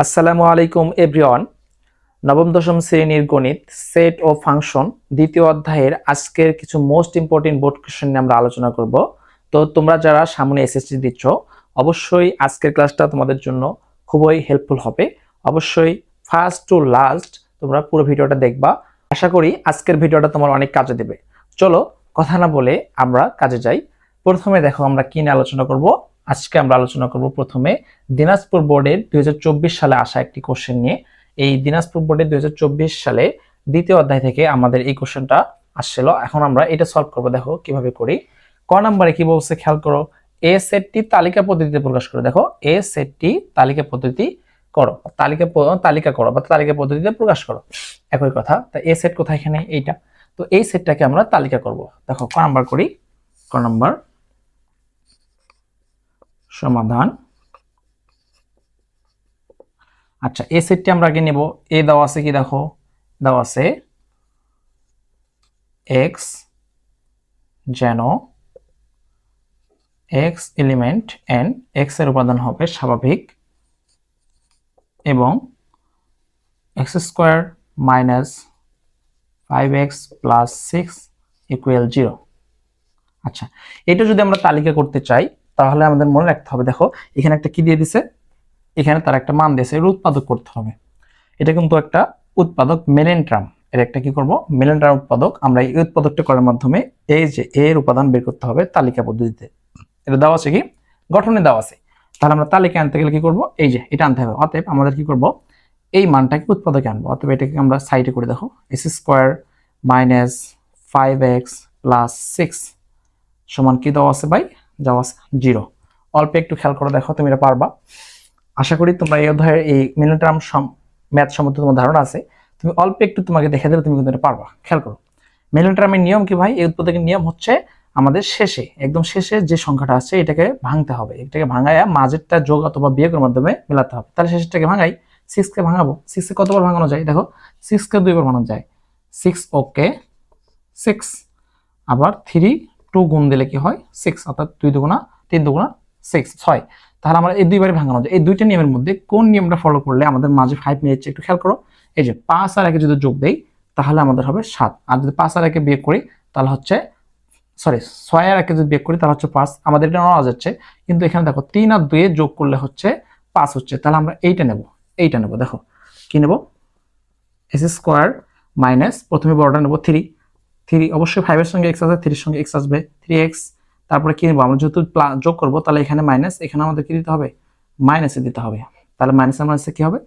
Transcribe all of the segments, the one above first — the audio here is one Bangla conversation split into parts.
আসসালামু আলাইকুম এভরিওয়ান। নবম দশম শ্রেণীর গণিত সেট ও ফাংশন দ্বিতীয় অধ্যায়ের আজকের কিছু মোস্ট ইম্পর্টেন্ট বোর্ড কোশ্চেন নিয়ে আমরা আলোচনা করব। তো তোমরা যারা সামনে এসএসসি দিচ্ছ, অবশ্যই আজকের ক্লাসটা তোমাদের জন্য খুবই হেল্পফুল হবে। অবশ্যই ফার্স্ট টু লাস্ট তোমরা পুরো ভিডিওটা দেখবা। আশা করি আজকের ভিডিওটা তোমার অনেক কাজে দেবে। চলো কথা না বলে আমরা কাজে যাই। প্রথমে দেখো আমরা কি নিয়ে আলোচনা করব। আজকে আমরা আলোচনা করব প্রথমে দিনাজপুর বোর্ডের 2024 সালে আসা একটি কোশ্চেন নিয়ে। এই দিনাজপুর বোর্ডের 2024 সালে দ্বিতীয় অধ্যায় থেকে আমাদের এই কোশ্চেনটা আসছিল। এখন আমরা এটা সলভ করব। দেখো কিভাবে করি। ক নম্বরে কি বলছে খেয়াল করো, এ সেটটি তালিকা পদ্ধতিতে প্রকাশ করো। দেখো এ সেটটি তালিকা পদ্ধতি করো, তালিকা করো বা তালিকা পদ্ধতিতে প্রকাশ করো, একই কথা। তা এ সেট কোথায়? এখানে এইটা। তো এই সেটটাকে আমরা তালিকা করব। দেখো ক নাম্বার করি। ক নাম্বার সমাধান। আচ্ছা, এই সেটটি আমরা আগে নেব। এ দেওয়া আছে কি? দেখো দেওয়া আছে এক্স যেন এক্স এলিমেন্ট এন, এক্স এর উপাদান হবে স্বাভাবিক এবং x square minus 5x plus 6 equal 0। আচ্ছা, এটা যদি আমরা তালিকা করতে চাই তাহলে আমাদের মনে রাখতে হবে, দেখো এখানে একটা কি দিয়ে দিছে, এখানে তার একটা মান দিয়েছে, এর উৎপাদক করতে হবে। এটা কিন্তু একটা উৎপাদক মেলেন্ট্রাম, এর একটা কি করব, মেলেন্ট্রাম উৎপাদক। আমরা এই উৎপাদকটা করার মাধ্যমে এই যে এর উপাদান বের করতে হবে তালিকা পদ্ধতিতে। এটা দেওয়া আছে কি, গঠনে দেওয়া আছে। তাহলে আমরা তালিকা আনতে গেলে কি করব, এই যে এটা আনতে হবে। অতএব আমাদের কি করব, এই মানটাকে উৎপাদকে আনবো। অতএব এটাকে আমরা সাইডে করে দেখো x square minus 5x plus 6 সমান কি দেওয়া আছে ভাই, দেওয়া আছে 0। অল্প একটু খেয়াল করে দেখো, তুমি এটা পারবা। আশা করি তোমরা এই অধ্যায়ের এই মিলিটার্ম ম্যাথ সম্বন্ধে তোমার ধারণা আছে। তুমি অল্প একটু তোমাকে দেখে দিলে তুমি কিন্তু এটা পারবা। খেয়াল করো, মিলিটার্মের নিয়ম কি ভাই, এই উৎপাদকের নিয়ম হচ্ছে আমাদের শেষে, একদম শেষে যে সংখ্যাটা আছে এটাকে ভাঙতে হবে। এটাকে ভাঙায়া মাঝেরটা যোগ অথবা বিয়োগের মাধ্যমে মেলাতে হবে। তাহলে শেষেরটাকে ভাঙাই, 6 কে ভাঙাবো। 6 কে কতবার ভাঙানো যায়? দেখো 6 কে 2 বার ভাঙানো যায়। 6 ওকে 6, আবার 3 2 গুণ দিলে কি হয় 6, অর্থাৎ 2 দুগুণা 3 দুগুণা 6 6। তাহলে আমরা এই দুইবারে ভাঙানো যায়। এই দুইটা নিয়মের মধ্যে কোন নিয়মটা ফলো করলে আমাদের মাঝে 5 মিনিট একটু খেয়াল করো। এই যে 5 আর 1 যদি যোগ দেই তাহলে আমাদের হবে 7, আর যদি 5 আর 1 বিয়োগ করি তাহলে হচ্ছে, সরি 6 আর 1 যদি বিয়োগ করি তাহলে হচ্ছে 5। আমাদের এটা নেওয়া যাচ্ছে, কিন্তু এখানে দেখো 3 আর 2 যোগ করলে হচ্ছে 5 হচ্ছে। তাহলে আমরা এইটা নেব, এইটা নেব। দেখো কি নেব, এক্স স্কোয়ার মাইনাস, প্রথমে বড়টা নেব 3, অবশ্যই 5 এর সঙ্গে x আছে, 3 এর সঙ্গে x আসবে 3x। তারপরে কি নেব, আমরা যেহেতু যোগ করব তাহলে এখানে মাইনাস, এখানে আমাদের কি দিতে হবে, মাইনাসে দিতে হবে। তাহলে মাইনাসে মাইনাসে কি হবে,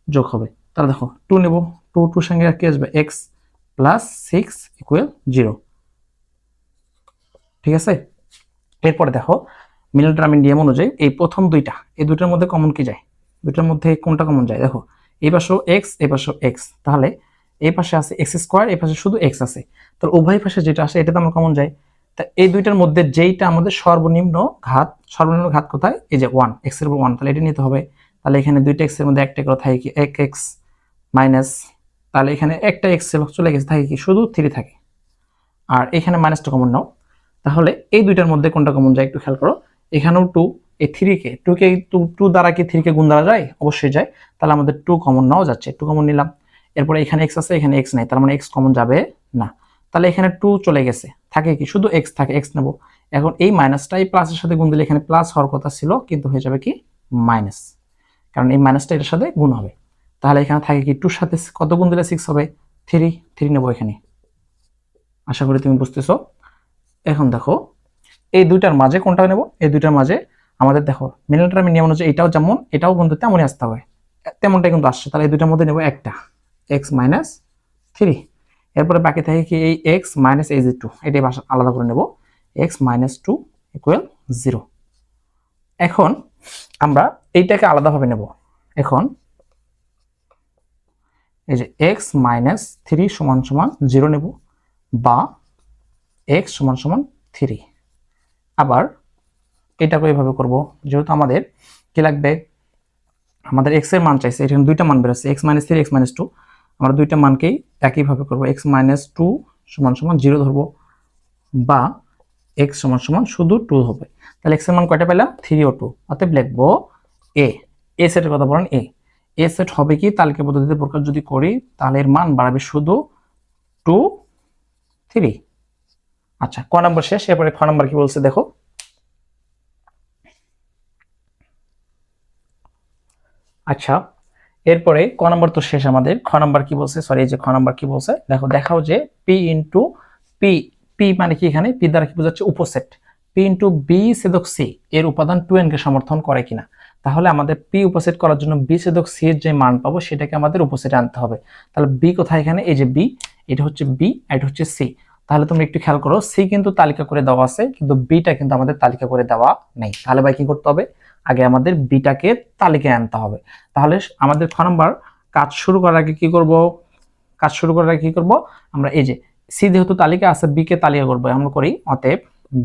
যোগ হবে। তাহলে দেখো 2 নেব, 2 সঙ্গে কি আসবে, x প্লাস 6 ইকুয়াল 0। ঠিক আছে। এরপরে দেখো মিডল নিয়ম অনুযায়ী এই প্রথম দুইটা, এই দুইটার মধ্যে কমন কি যায়, দুইটার মধ্যে কোনটা কমন যায়? দেখো এই পাশেও x, এই পাশেও x, তাহলে এই পাশে আছে এক্স স্কোয়ার, এই পাশে শুধু x আছে। তো উভয় পাশে যেটা আসে এটা তো আমরা কমন যায়। তা এই দুইটার মধ্যে যেইটা আমাদের সর্বনিম্ন ঘাত কোথায়, এই যে 1, x এর উপর 1, তাহলে এটা নিতে হবে। তাহলে এখানে দুইটা x এর মধ্যে একটা করে থাকে কি, 1x মাইনাস, তাহলে এখানে একটা x চলে গেছে, থাকে কি শুধু 3 থাকে। আর এখানে মাইনাসটা কমন নাও। তাহলে এই দুইটার মধ্যে কোনটা কমন যায় একটু খেয়াল করো। এখানেও 2, এই 2 কে 2 দ্বারা কি 3 কে গুণ দ্বারা যায়, অবশ্যই যায়। তাহলে আমাদের 2 কমন নাও যাচ্ছে, 2 কমন নিলাম। এরপরে এখানে x আছে, এখানে x নাই, তার মানে x কমন যাবে না। তাহলে এখানে 2 চলে গেছে, থাকে কি শুধু x থাকে, x নেব। এখন এই মাইনাসটা এই প্লাসের সাথে গুণ দিলে এখানে প্লাস হওয়ার কথা ছিল, কিন্তু হয়ে যাবে কি মাইনাস, কারণ এই মাইনাসটা এটার সাথে গুণ হবে। তাহলে এখানে থাকে কি 2 সাথে কত গুণ দিলে 6 হবে, 3 নেব এখানে। আশা করি তুমি বুঝতেছো। এখন দেখো এই দুইটার মাঝে কোনটা নেব, এই দুইটার মাঝে আমাদের দেখো মিডল নিয়ম অনুযায়ী এটাও যেমন এটাও কিন্তু তেমনই আসতে হবে, তেমনটাই কিন্তু আসছে। তাহলে এই দুইটার মধ্যে নেব একটা x মাইনাস 3, এরপরে বাকি থাকে কি এই x মাইনাস এই যে 2, এটাই আলাদা করে নেব, x মাইনাস 2 ইকুয়াল 0। এখন আমরা এইটাকে আলাদাভাবে নেব। এখন এই যে x মাইনাস 3 সমান সমান 0 নেব, বা x সমান সমান 3। আবার এটাকে এইভাবে করব, যেহেতু আমাদের কি লাগবে, আমাদের x এর মান চাইছে, এখানে দুইটা মান বেরোচ্ছে x মাইনাস 3, x মাইনাস 2। আমরা দুইটা মানকেই একইভাবে করব, x মাইনাস 2 সমান সমান 0 ধরবো, বা x সমান সমান শুধু 2 হবে। তাহলে x এর মান কয়টা পেলাম, 3 ও 2। অতএব লিখবো a, সেটের কথা বলেন a, এ সেট হবে কি তালিকা পদ্ধতিতে প্রকাশ যদি করি তাহলে এর মান বাড়াবে শুধু 2 3। আচ্ছা, ক নাম্বার শেষ। এরপরে খ নাম্বার কি বলছে দেখো। আচ্ছা, এরপরে ক নাম্বার তো শেষ আমাদের। খ নাম্বার কি বলছে, সরি, এই যে খ নাম্বার কি বলছে দেখো, দেখাও যে পি ইন্টু পি, পি মানে কি, এখানে পি দ্বারা কি বোঝাচ্ছে, উপসেট। পি ইন্টু বি ছেদক সি এর উপাদান 2n কে সমর্থন করে কিনা। তাহলে আমাদের পি উপসেট করার জন্য বি ছেদক সি এর যে মান পাবো সেটাকে আমাদের উপসেটে আনতে হবে। তাহলে বি কোথায়, এখানে এই যে বি, এটা হচ্ছে বি, এটা হচ্ছে সি। তাহলে তোমরা একটু খেয়াল করো, সি কিন্তু তালিকা করে দেওয়া আছে কিন্তু বিটা কিন্তু আমাদের তালিকা করে দেওয়া নেই। তাহলে ভাই কি করতে হবে, আগে আমাদের বিটাকে তালিকায় আনতে হবে। তাহলে আমাদের খ নাম্বার কাজ শুরু করার আগে কি করব, কাজ শুরু করার আগে কি করব, আমরা এই যে সি যেহেতু তালিকা আছে বি কে তালিকা করব, আমরা করি অতএব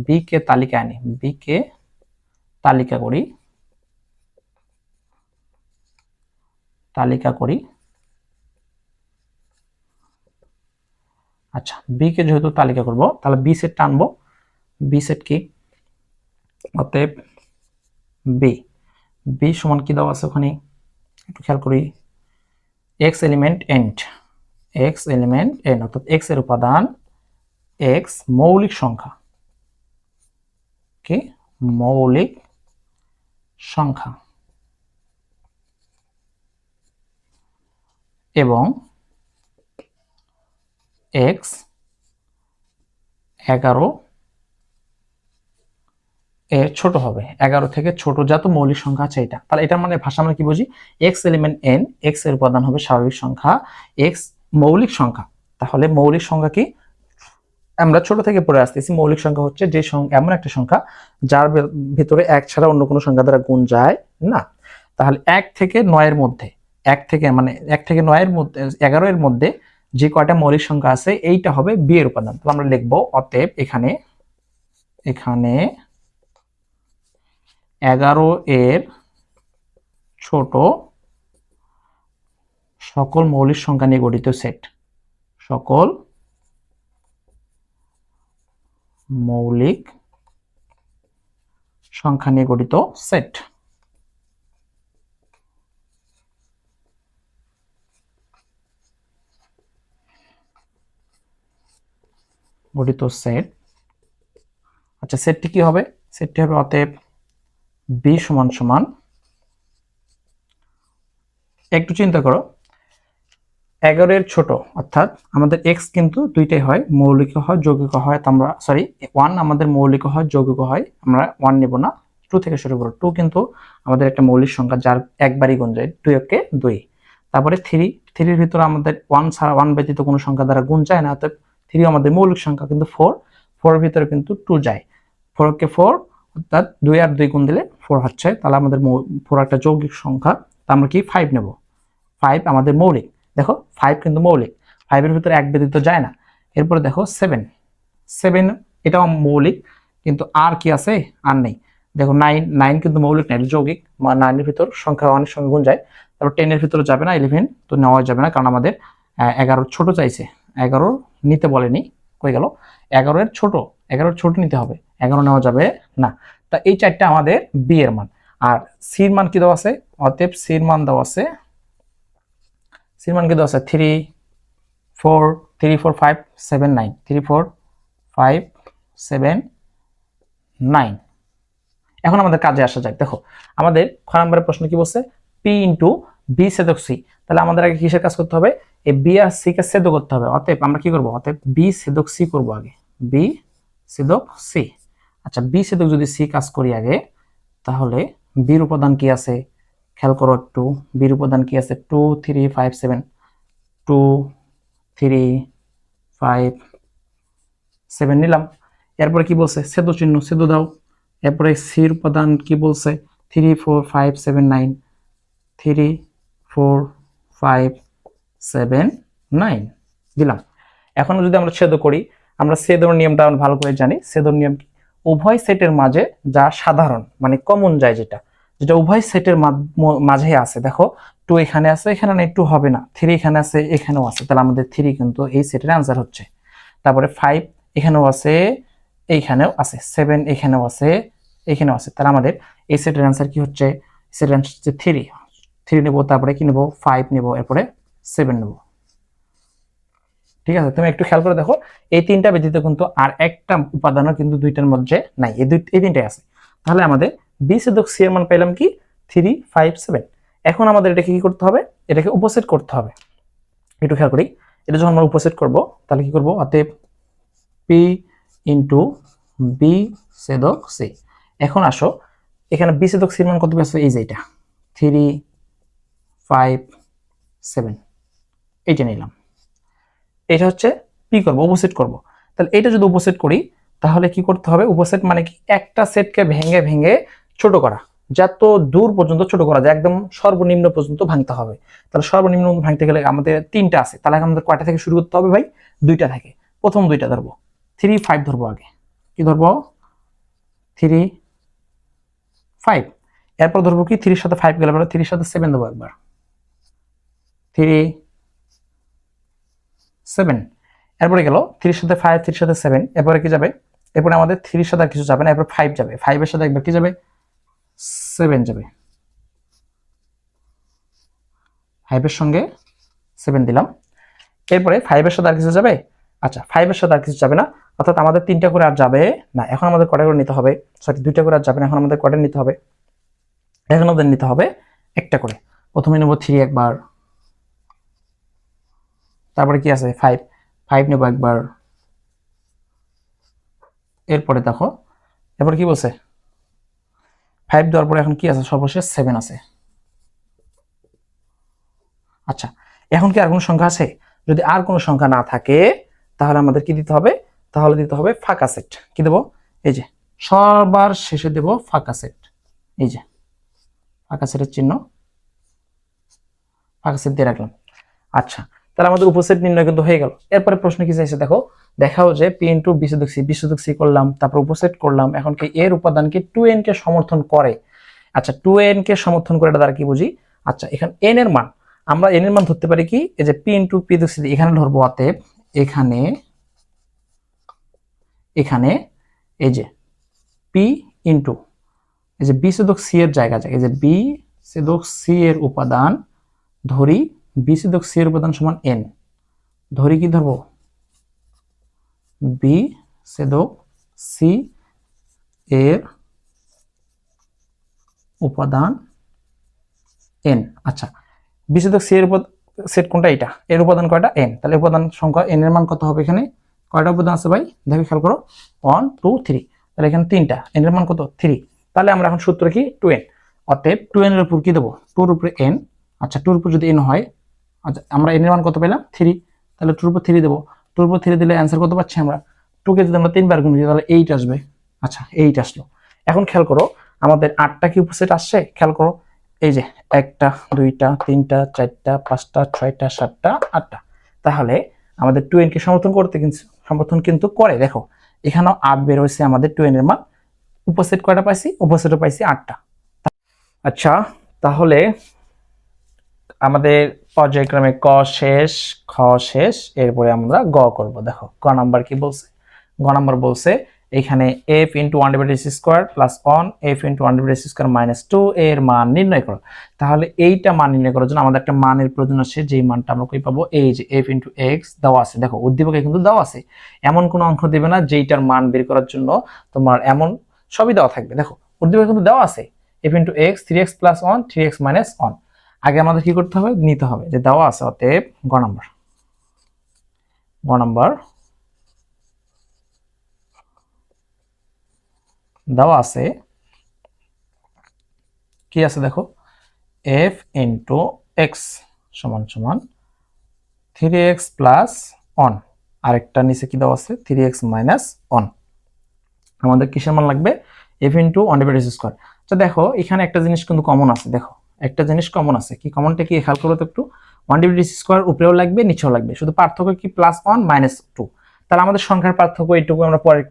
বি কে তালিকা আনি, বি কে তালিকা করি, তালিকা করি। আচ্ছা, বি কে যেহেতু তালিকা করব তাহলে বি সেট টানবো। বি সেট কি, অতএব বি, বি সমান কি দেওয়া আছে ওখানে, একটু খেয়াল করি, x element and, x element n, অর্থাৎ এক্স এর উপাদান এক্স মৌলিক সংখ্যা, কি মৌলিক সংখ্যা, এবং এক্স 11 এর ছোট হবে, 11 থেকে ছোট যত মৌলিক সংখ্যা আছে এটা। তাহলে এটার মানে ভাষা আমরা কি বুঝি, এক্স এলিমেন্ট এন, এক্স এর উপাদান হবে স্বাভাবিক সংখ্যা, এক্স মৌলিক সংখ্যা। তাহলে মৌলিক সংখ্যা কি, আমরা ছোট থেকে পড়ে আসতেছি, মৌলিক সংখ্যা হচ্ছে যে এমন একটা সংখ্যা যার ভিতরে এক ছাড়া অন্য কোনো সংখ্যা দ্বারা গুণ যায় না। তাহলে 1 থেকে 9 এর মধ্যে, 1 থেকে মানে 1 থেকে 9 এর মধ্যে, 11 এর মধ্যে যে কয়টা মৌলিক সংখ্যা আছে এইটা হবে বি এর উপাদান। তো আমরা লিখবো অতএব এখানে, এখানে 11 এর ছোট সকল মৌলিক সংখ্যা নিয়ে গঠিত সেট, সকল মৌলিক সংখ্যা নিয়ে গঠিত সেট, গঠিত সেট। আচ্ছা, সেটটি কি হবে, সেটটি হবে অতএব বি সমান সমান, একটু চিন্তা করো, 11 এর ছোট, অর্থাৎ আমাদের এক্স কিন্তু দুইটাই হয়, মৌলিক হয় যৌগিক হয়, আমরা সরি 1 আমাদের মৌলিক হয় যৌগিক হয়, আমরা 1 নেব না, 2 থেকে শুরু করো। 2 কিন্তু আমাদের একটা মৌলিক সংখ্যা যার একবারই গুণ যায়, 2 একে 2। তারপরে 3, 3 এর ভিতরে আমাদের 1 ছাড়া, 1 ব্যতীত কোনো সংখ্যা দ্বারা গুণ যায় না, অর্থাৎ 3 আমাদের মৌলিক সংখ্যা। কিন্তু 4, 4 এর ভিতরে কিন্তু 2 যায়, 4 কে 4, অর্থাৎ 2 আর 2 গুণ দিলে 4 হচ্ছে। তাহলে আমাদের 4 একটা যৌগিক সংখ্যা, তা আমরা কি 5 নেব, 5 আমাদের মৌলিক। দেখো 5 কিন্তু মৌলিক, 5 এর ভিতরে এক ব্যতীত যায় না। এরপরে দেখো 7, 7 এটাও মৌলিক, কিন্তু আর কি আছে, আর নেই। দেখো 9, 9 কিন্তু মৌলিক না, যৌগিক, 9 এর ভিতর সংখ্যা অনেক সঙ্গে গুণ যায়। তারপর 10 এর ভিতরে যাবে না, 11 তো নেওয়া যাবে না, কারণ আমাদের 11 ছোট চাইছে, 11 নিতে বলেনি, কই গেল, 11 এর ছোট, 11 এর ছোট নিতে হবে, 11 নেওয়া যাবে না। তা এই চারটা আমাদের বি এর মান। আর সির মান কি দেওয়া আছে, অতএব সির মান দেওয়া আছে, সির মান কি দেওয়া আছে 3 4 3 4 5 7 9, 3 4 5 7 9। এখন আমাদের কাজে আসা যাক। দেখো আমাদের খ নম্বরের প্রশ্ন কি বলছে, পি ইন্টু বি ছেদক সি। তাহলে আমাদের আগে কিসের কাজ করতে হবে, এই বি আর সি কে ছেদ করতে হবে। অতএব আমরা কি করব, অতএব বি ছেদক সি করব আগে, বি ছেদক সি। আচ্ছা, বি ছেদক যদি সি কাজ করি আগে, তাহলে বির উপাদান কি আছে খেয়াল করো একটু, বির উপাদান কি আছে 2 3 5 7, 2 3 5 7 নিলাম। এরপরে কি বলছে, ছেদ চিহ্ন, ছেদ দাও। এরপরে সির উপাদান কি বলছে 3 4 5 7 9, 3 4 5 7 9 দিলাম। এখন যদি আমরা ছেদ করি, আমরা ছেদর নিয়মটা ভালো করে জানি। ছেদর নিয়ম কি, উভয় সেটের মাঝে যা সাধারণ মানে কমন যায়, যেটা যেটা উভয় সেটের মাঝে আছে। দেখো 2 এখানে আছে, এখানে নেই, 2 হবে না, 3 এখানে আছে, এখানেও আছে, তাহলে আমাদের 3 কিন্তু এই সেটের আনসার হচ্ছে। তারপরে 5 এখানেও আছে, এইখানেও আছে, 7 এখানেও আছে, এখানেও আছে, তাহলে আমাদের এই সেটের আনসার কি হচ্ছে, সেটের আনসার হচ্ছে 3। 3 নেব, তারপরে কি নেব 5 নেব, এরপরে 7 নেব। ঠিক আছে, তুমি একটু খেয়াল করে দেখো এই তিনটা ব্যতীত কিন্তু আর একটা উপাদানও কিন্তু দুইটার মধ্যে নাই, এই তিনটাই আছে। তাহলে আমাদের বি ছেদক সি এর মান পেলাম কি 3, 5, 7। এখন আমাদের এটাকে কি করতে হবে, এটাকে উপসেট করতে হবে। একটু খেয়াল করি, এটা যখন আমরা উপসেট করব তাহলে কি করব, অতএব পি ইন্টু বি ছেদক সি। এখন আসো এখানে বি ছেদক সির মান কত পেয়েছো, এই যে এটা 3, 5, 7 এইটা নিলাম। এটা হচ্ছে পি করব, উপসেট করব। তাহলে এটা যদি উপসেট করি তাহলে কি করতে হবে, উপসেট মানে কি একটা সেটকে ভেঙে ভেঙে ছোট করা, যত দূর পর্যন্ত ছোট করা যায় একদম সর্বনিম্ন পর্যন্ত ভাঙতে হবে। তাহলে সর্বনিম্ন ভাঙতে গেলে আমাদের তিনটা আছে, তাহলে আমাদের কয়টা থেকে শুরু করতে হবে ভাই, দুইটা থেকে। প্রথম দুইটা ধরবো, 3, 5 ধরবো আগে। কি ধরবো, 3, 5। এরপর ধরবো কি 3 এর সাথে 5 গেলে 3 এর সাথে 7 দেবো একবার, 3, 7। এরপরে গেল 3 এর সাথে 5, 3 এর সাথে 7, এরপরে কি যাবে, এরপরে আমাদের 3 এর সাথে আর কিছু যাবে না, এরপর 5 যাবে, 5 এর সাথে একবার কি যাবে 7 যাবে, 5 এর সঙ্গে 7 দিলাম। এরপরে 5 এর সাথে আর কিছু যাবে, আচ্ছা 5 এর সাথে আর কিছু যাবে না, অর্থাৎ আমাদের তিনটা করে আর যাবে না। এখন আমাদের কয়টা করে নিতে হবে, সরি দুইটা করে আর যাবে না, এখন আমাদের কয়টা নিতে হবে, এখন আমাদের নিতে হবে একটা করে। প্রথমে নেব 3 একবার, তারপরে কি আছে 5 নেব একবার। এরপরে দেখো, এরপরে কি বলছে 5 দেওয়ার পরে এখন কি আছে, সর্বশেষ 7 আছে। আচ্ছা, এখন কি আর কোনো সংখ্যা আছে, যদি আর কোনো সংখ্যা না থাকে তাহলে আমাদের কি দিতে হবে, তাহলে দিতে হবে ফাঁকা সেট। কি দেবো, এই যে সবার শেষে দেব ফাঁকা সেট, এই যে ফাঁকা সেটের চিহ্ন, ফাঁকা সেট দিয়ে রাখলাম। আচ্ছা, তাহলে আমাদের উপসেট নির্ণয় কিন্তু হয়ে গেল। এরপরে প্রশ্ন কি চাইছে দেখো, দেখাও যে পি ইন্টু বি ছেদক সি করলাম, তারপর উপসেট করলাম। এখন কি এর উপাদান কি 2n কে সমর্থন করে। আচ্ছা 2n কে সমর্থন করে এটা দ্বারা কি বুঝি, আচ্ছা এখানে n এর মান, আমরা n এর মান ধরতে পারি কি, এই যে পি ইন্টু পি ছেদক সি এখানে ধরবো, অতএব এখানে এখানে এই যে পি ইন্টু এই যে বি ছেদক সি এর জায়গা, এই যে বি ছেদক সি এর উপাদান ধরি, বি ছেদক সি এর উপাদান সমান n, ধরি কি ধরবো বি ছেদক সি এর উপাদান n। আচ্ছা বি ছেদক সি এর সেট কোনটা, এটা এর উপাদান কয়টা n, তাহলে উপাদান সংখ্যা n এর মান কত হবে, এখানে কয়টা উপাদান আছে ভাই, দেখো খেয়াল করো 1, 2, 3, তাহলে এখানে তিনটা, n এর মান কত 3। তাহলে আমরা এখন সূত্র কি 2n, অতএব 2n এর উপর কি দেবো 2 এর উপরে n। আচ্ছা 2 এর উপর যদি n হয়, আচ্ছা আমরা n এর মান কত পেলাম 3, তাহলে 2 এর উপর 3 দেবো, 2 এর উপর 3 দিলে অ্যান্সার কত পাচ্ছি আমরা, 2 কে যদি আমরা 3 বার গুণ করি তাহলে 8 আসবে। আচ্ছা 8 আসলো। এখন খেয়াল করো আমাদের 8টা কি উপসেট আসছে, খেয়াল করো এই যে 1টা 2টা 3টা 4টা 5টা 6টা 7টা 8টা। তাহলে আমাদের 2n কে সমর্থন কিন্তু করে, দেখো এখানেও 8 বের হয়েছে আমাদের 2n এর মান। উপসেট কয়টা পাইছি, উপসেটও পাইছি 8টা। আচ্ছা তাহলে আমাদের পর্যায়ক্রমে ক শেষ, খ শেষ, এরপরে আমরা গ করব। দেখো গ নাম্বার কি বলছে, গ নাম্বার বলছে এখানে f into 1/s² plus 1 f into 1/s² minus 2 এর মান নির্ণয় করো। তাহলে এইটা মান নির্ণয় করার জন্য আমাদের একটা মানের প্রয়োজন আছে, যেই মানটা আমরা কই পাবো, এই যে f ইন্টু x দেওয়া আছে, দেখো উদ্দীপকে কিন্তু দেওয়া আছে, এমন কোনো অঙ্ক দেবে না যেইটার মান বের করার জন্য তোমার এমন সবই দেওয়া থাকবে। দেখো উদ্দীপকে কিন্তু দেওয়া আছে f into x 3x plus 1 3x minus 1। আগে আমাদের কি করতে হবে, নিতে হবে যে দেওয়া আছে, অতএব গ নাম্বার দেওয়া আছে কি আছে, দেখো f ইন্টু এক্স সমান সমান 3x প্লাস 1, আরেকটা নিচে কি দেওয়া আছে 3x মাইনাস 1। আমাদের কিসের মান লাগবে, f ইন্টু 1/s²। তো দেখো এখানে একটা জিনিস কিন্তু কমন আছে, দেখো একটা জিনিস কমন আছে, কি কমনটা কি খেয়াল করো তো একটু, 1/s² উপরেও লাগবে নিচেও লাগবে, শুধু পার্থক্য কি প্লাস 1 মাইনাস 2। তাহলে আমাদের সংখ্যার পার্থক্য এইটুকু আমরা পরে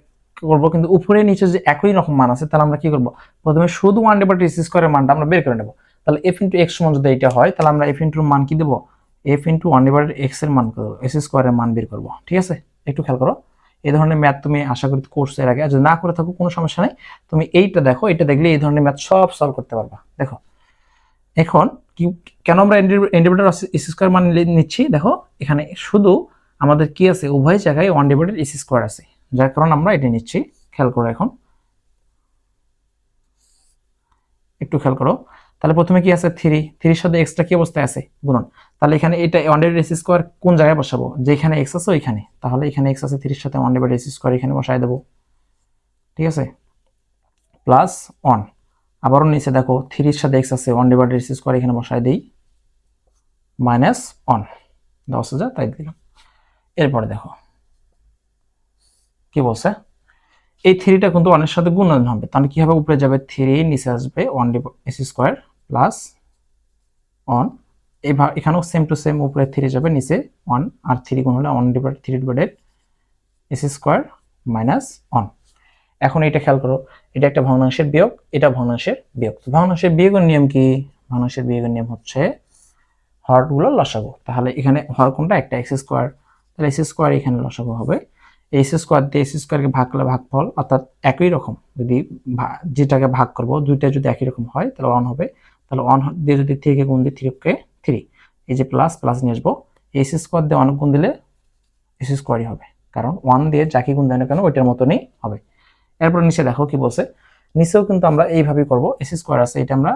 করবো, কিন্তু উপরে নিচে যে একই রকম মান আছে তাহলে আমরা কি করবো, প্রথমে শুধু 1/s² এর মানটা আমরা বের করে নেব। তাহলে f ইন্টু x সমান যদি এটা হয় তাহলে আমরা f ইন্টুর মান কি দেবো, f ইন্টু 1/x এর মান করবো, s² এর মান বের করবো। ঠিক আছে, একটু খেয়াল করো, এই ধরনের ম্যাথ তুমি আশা করি কোর্স এর আগে, যদি না করে থাকো কোনো সমস্যা নাই, তুমি এইটা দেখো, এটা দেখলে এই ধরনের ম্যাথ সব সলভ করতে পারবা। দেখো এখন কেন আমরা ইন্ডিপেন্ডেন্ট এস স্কোয়ার মান নিচ্ছি? দেখো এখানে শুধু আমাদের কি আছে, উভয় জায়গায় ওয়ান ডিভাইডেড এস স্কোয়ার আছে, যার কারণে আমরা এটা নিচ্ছি। খেয়াল করো, এখন একটু খেয়াল করো। তাহলে প্রথমে কি আছে, 3 সাথে এক্সট্রা কি অবস্থায় আছে, গুণন। তাহলে এখানে এটা ওয়ান ডিভাইডেড এস স্কোয়ার কোন জায়গায় বসাবো, যেখানে এক্স আছে ওইখানে। তাহলে এখানে এক্স আছে, 3 সাথে ওয়ান ডিভাইডেড এস স্কোয়ার এখানে বসাই দেবো, ঠিক আছে, প্লাস 1। আবারও নিচে দেখো 3 সাথে এক্স আছে, ওয়ান ডিভাইডেড এস স্কোয়ার এখানে বসাই দিই, মাইনাস 1 10,000 তাই দিলাম। এরপরে দেখো কি বলছে, এই 3টা কিন্তু 1 এর সাথে গুণন হবে, তাহলে কি হবে, উপরে যাবে 3, নিচে আসবে ওয়ান এস স্কোয়ার প্লাস 1। এখানেও সেম টু সেম, উপরে 3 যাবে, নিচে 1, আর 3 গুণ হলে 3 ডিভাইডেড এস স্কোয়ার মাইনাস 1। এখন এটা খেয়াল করো, এটা একটা ভগ্নাংশের বিয়োগ, এটা ভগ্নাংশের বিয়োগ। ভগ্নাংশের বিয়োগের নিয়ম কি? ভগ্নাংশের বিয়োগের নিয়ম হচ্ছে হরগুলো লসাগু। তাহলে এখানে হর কোনটা, একটা এক্স স্কোয়ার, তাহলে এক্স স্কোয়ার এখানে লসাগু হবে। এক্স স্কোয়ার দিয়ে এক্স স্কোয়ারকে ভাগ করলে ভাগফল অর্থাৎ একই রকম, যদি যেটাকে ভাগ করব দুইটা যদি একই রকম হয় তাহলে 1 হবে। তাহলে 1 দিয়ে যদি 3 কে গুণ দিই, 3 3, এই যে প্লাস প্লাস নিয়ে আসবো, এক্স স্কোয়ার দিয়ে 1 গুণ দিলে এক্স স্কোয়ারই হবে, কারণ 1 দিয়ে যাকে গুণ দেয় না কেন ওইটার মতনই হবে। এরপর নিচে দেখো কি বলছে, নিচেও কিন্তু আমরা এইভাবেই করব, এক্স স্কোয়ার আছে এটা আমরা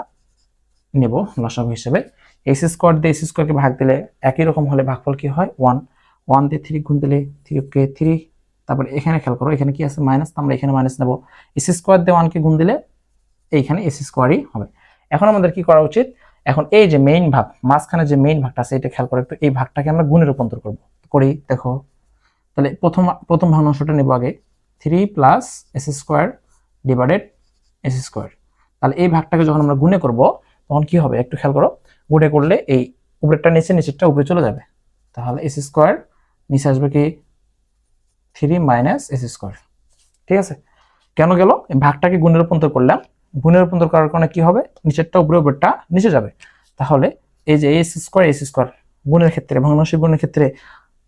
নেব লসাগু হিসেবে। এক্স স্কোয়ার দিয়ে এক্স স্কোয়ারকে ভাগ দিলে একই রকম হলে ভাগফল কি হয়, 1 দিয়ে 3 গুণ দিলে 3 তারপরে এখানে খেয়াল করো, এখানে কি আছে মাইনাস, আমরা এখানে মাইনাস নেব, এক্স স্কোয়ার দিয়ে 1 কে গুণ দিলে এইখানে এক্স স্কোয়ারই হবে। এখন আমাদের কি করা উচিত, এখন এই যে মেইন ভাগ, মাঝখানে যে মেইন ভাগটা আছে এটা খেয়াল করো একটু, এই ভাগটাকে আমরা গুণে রূপান্তর করব, করি দেখো। তাহলে প্রথম ভগ্নাংশটা নেব আগে, 3 plus S square divided S square. তাহলে এই ভাগটাকে যখন আমরা গুণে করব তখন কি হবে, একটু খেয়াল করো, গুণে করলে এই উপরেরটা নিচে, নিচেরটা উপরে চলে যাবে। তাহলে এস স্কোয়ার নিচে আসবে কি 3 মাইনাস এস স্কোয়ার, ঠিক আছে। কেন গেল, ভাগটাকে গুণে রূপান্তর করলাম, গুণে রূপান্তর করার কারণে কি হবে, নিচেরটা উপরে, উপরেরটা নিচে যাবে। তাহলে এই যে এস স্কোয়ার গুণের ক্ষেত্রে, ভগ্নাংশের গুণের ক্ষেত্রে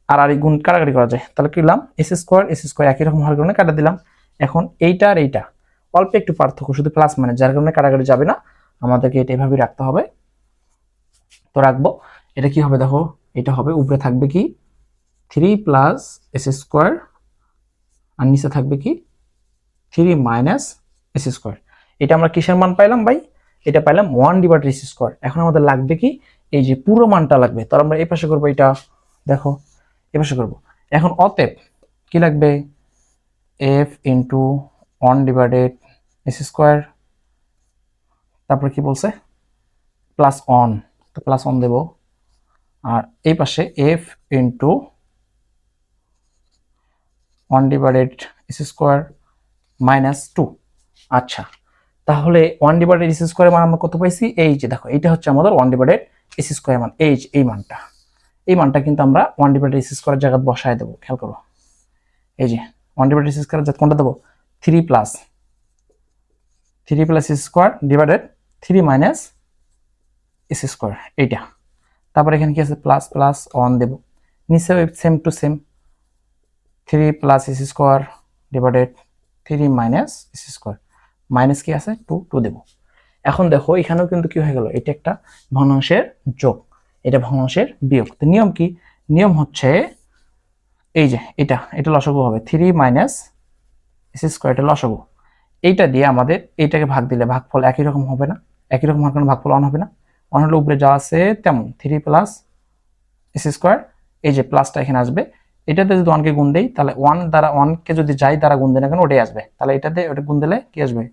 আর গুণ কাটাকাটি করা যায়, তাহলে কি করলাম, এস স্কোয়ার একই রকম হওয়ার কারণে কাটা দিলাম। এখন এইটা আর এইটা অল্প একটু পার্থক্য, শুধু প্লাস মানে, যার কারণে কাটাকাটি যাবে না, আমাদেরকে এটা এভাবেই রাখতে হবে। তো রাখবো, এটা কি হবে দেখো, এটা হবে উপরে থাকবে কি 3 প্লাস এস স্কোয়ার, আর নিচে থাকবে কি 3 মাইনাস এস স্কোয়ার। এটা আমরা কিসের মান পাইলাম ভাই, এটা পাইলাম 1 ডিভাইডেড এস স্কোয়ার। এখন আমাদের লাগবে কি, এই যে পুরো মানটা লাগবে, তাহলে আমরা এই পাশে করবো, এটা দেখো এই পাশে করবো। এখন অতএব কি লাগবে, F into 1 divided S square, তারপরে কি বলছে প্লাস 1, তো প্লাস 1 দেব, আর এই পাশে F into 1 divided S square minus 2। আচ্ছা, তাহলে 1 ডিভাইডেড এস স্কোয়ার মান আমরা কত পাইছি, এই যে দেখো এটা হচ্ছে আমাদের 1 ডিভাইডেড এস স্কোয়ার মান, এই মানটা কিন্তু আমরা 1 ডিভাইডেড এস স্কোয়ার জায়গায় বসায় দেবো। খেয়াল করো, এই যে 1 ডিভাইডেড এস স্কোয়ার জায়গায় কোনটা দেবো, 3 plus S square divided 3 minus S square, এইটা। তারপর এখানে কি আছে, প্লাস প্লাস 1 দেব, নিচে same to same 3 plus S square divided 3 minus S square, minus কি আছে 2 দেব। এখন দেখো এখানেও কিন্তু কি হয়ে গেল, এটা একটা ভগ্নাংশের যোগ, এটা ভগ্নাংশের বিয়োগ। তো নিয়ম কি, নিয়ম হচ্ছে এই যে এটা লসাগু হবে 3 মাইনাস এস স্কোয়ার, এটা লসাগু। এইটা দিয়ে আমাদের এইটাকে ভাগ দিলে ভাগফল একই রকম হবে না, একই রকম হওয়ার কারণে ভাগফল 1 হবে না, 1 হলে উপরে যা আছে তেমন 3 প্লাস এস স্কোয়ার, এই যে প্লাসটা এখানে আসবে, এটাতে যদি 1 কে গুণ দেই তাহলে 1 দ্বারা 1 কে যদি যাই দ্বারা গুণ দেয় না কেন ওটাই আসবে, তাহলে এটাতে ওটা গুণ দিলে কি আসবে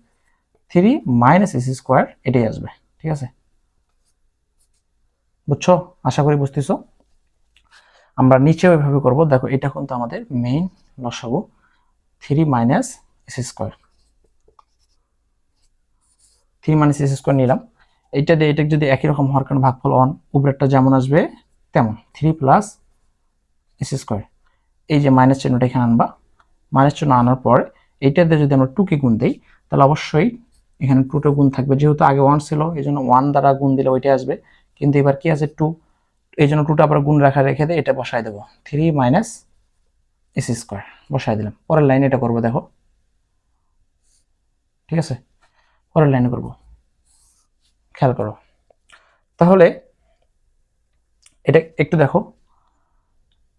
3 মাইনাস এস স্কোয়ার, এটাই আসবে, ঠিক আছে। বুঝছো, আশা করি বুঝতেছো। আমরা নিচেও এভাবে করব, দেখো এটা কিন্তু আমাদের মেইন লসাগু 3 minus S square, 3 minus S square নিলাম, এইটা দিয়ে এটা যদি একই রকম হওয়ার কারণে ভাগফল 1, উপরেরটা যেমন আসবে তেমন 3 প্লাস এস স্কোয়ার, এই যে মাইনাস চিহ্নটা এখানে আনবা, মাইনাস চিহ্ন আনার পর এইটাতে যদি আমরা 2 কে গুণ দেই তাহলে অবশ্যই এখানে 2টা গুণ থাকবে, যেহেতু আগে 1 ছিল এই জন্য 1 দ্বারা গুণ দিলে ওইটাই আসবে, কিন্তু এবার কি আছে 2, এই জন্য 2টা আবার গুণ রেখে দিয়ে এটা বসাই দেবো, 3 মাইনাস এস স্কোয়ার বসাই দিলাম। পরের লাইনে এটা করবো, দেখো ঠিক আছে, পরের লাইনে করবো, খেয়াল করো। তাহলে এটা একটু দেখো,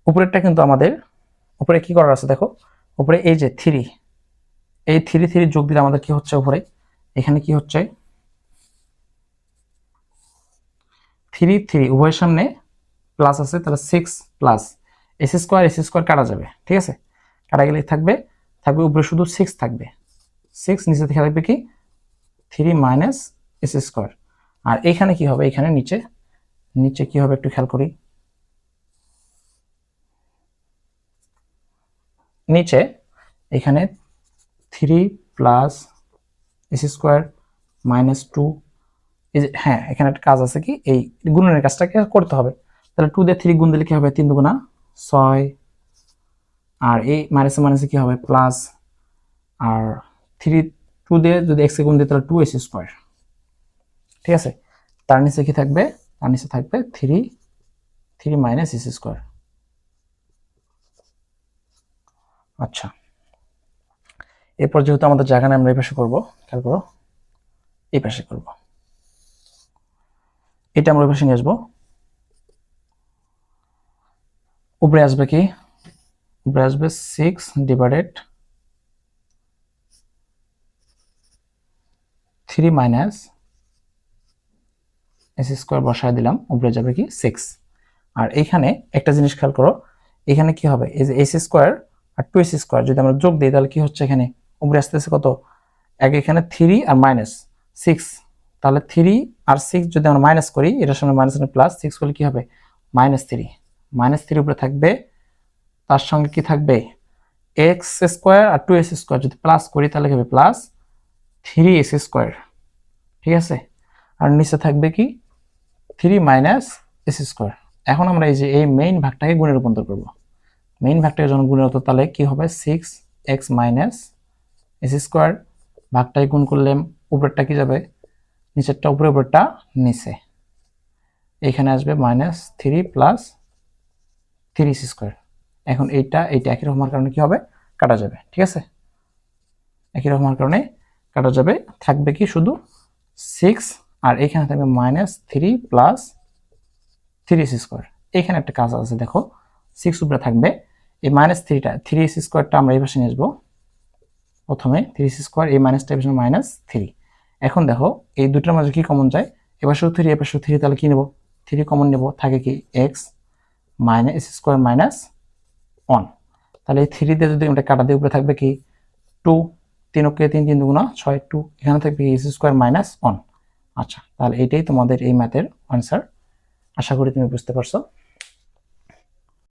উপরেরটা কিন্তু আমাদের উপরে কি করার আছে দেখো, উপরে এই যে 3, এই 3 যোগ দিলে আমাদের কি হচ্ছে, উপরে এখানে কি হচ্ছে 3 উভয়ের সামনে প্লাস আছে, তাহলে 6 প্লাস এস স্কোয়ার কাটা যাবে, ঠিক আছে, কাটা গেলে থাকবে উপরে শুধু 6 থাকবে, 6 নিচে থেকে থাকবে কি 3 মাইনাস এস স্কোয়ার। আর এখানে কি হবে, এখানে নিচে কি হবে একটু খেয়াল করি, নিচে এখানে 3 প্লাস এস স্কোয়ার মাইনাস 2, এই যে হ্যাঁ এখানে একটা কাজ আছে কি, এই গুণনের কাজটাকে করতে হবে। তাহলে 2 দিয়ে 3 গুণ দিলে কি হবে, 3 দুগুণা 6, আর এই মাইনাসে মাইনাসে কি হবে প্লাস, আর 2 দিয়ে যদি এক্স গুণ দিই তাহলে 2 এস স্কোয়ার, ঠিক আছে। তার নিচে কি থাকবে, তার নিচে থাকবে 3 মাইনাস এস স্কোয়ার। আচ্ছা, এরপর যেহেতু আমাদের জায়গা নেই আমরা এই পাশে করবো, খেয়াল করো এই পাশে করবো, এটা আমরা ওই পাশে নিয়ে আসবো। উপরে আসবে কি, উপরে আসবে 6 ডিভাইডেড 3 মাইনাস এস স্কোয়ার বসায় দিলাম, উপরে যাবে কি 6। আর এইখানে একটা জিনিস খেয়াল করো, এখানে কি হবে, এই যে এস স্কোয়ার আর 2 এস স্কোয়ার যদি আমরা যোগ দিই তাহলে কি হচ্ছে, এখানে উপরে আসতেছে কত, এখানে 3 আর মাইনাস 6, তাহলে 3 আর 6 যদি আমরা মাইনাস করি, এটার সঙ্গে মাইনাস প্লাস 6 করলে কি হবে -3 উপরে থাকবে, তার সঙ্গে কি থাকবে এক্স স্কোয়ার আর 2 এস স্কোয়ার যদি প্লাস করি তাহলে কি হবে প্লাস 3 এস স্কোয়ার, ঠিক আছে। আর নিচে থাকবে কি 3 মাইনাস এস স্কোয়ার। এখন আমরা এই যে এই মেইন ভাগটাকে গুণে রূপান্তর করব, মেইন ভাগটাকে যখন গুণে হতো তাহলে কি হবে 6x মাইনাস এস স্কোয়ার, ভাগটাকে গুণ করলে উপরেরটা কি যাবে নিচেরটা উপরে, উপরেরটা নিচে, এখানে আসবে -3 প্লাস 3 এস স্কোয়ার। এখন এইটা একই রকম হওয়ার কারণে কি হবে, কাটা যাবে, ঠিক আছে, একই রকম হওয়ার কারণে কাটা যাবে, থাকবে কি শুধু 6, আর এখানে থাকবে -3 প্লাস 3 এস স্কোয়ার। এখানে একটা কাজ আছে দেখো, 6 উপরে থাকবে, এই -3টা 3 এস স্কোয়ারটা আমরা এই পাশে নিয়ে আসবো, প্রথমে 3 এস স্কোয়ার, এই মাইনাসটা এই পাশে -3। এখন দেখো এই দুটোর মাঝে কি কমন যায়, এবার শুধু 3 এবার শুধু 3, তাহলে কি নেব 3 কমন নেব, থাকে কি x minus S square minus 1, তাহলে এই 3 দিয়ে যদি আমরা কাটা দিয়ে উপরে থাকবে কি 2, 3 কে 3 3 দুগুণা 6, 2, এখানে থাকবে এস স্কোয়ার মাইনাস 1। আচ্ছা, তাহলে এইটাই তোমাদের এই ম্যাথের আনসার, আশা করি তুমি বুঝতে পারছো।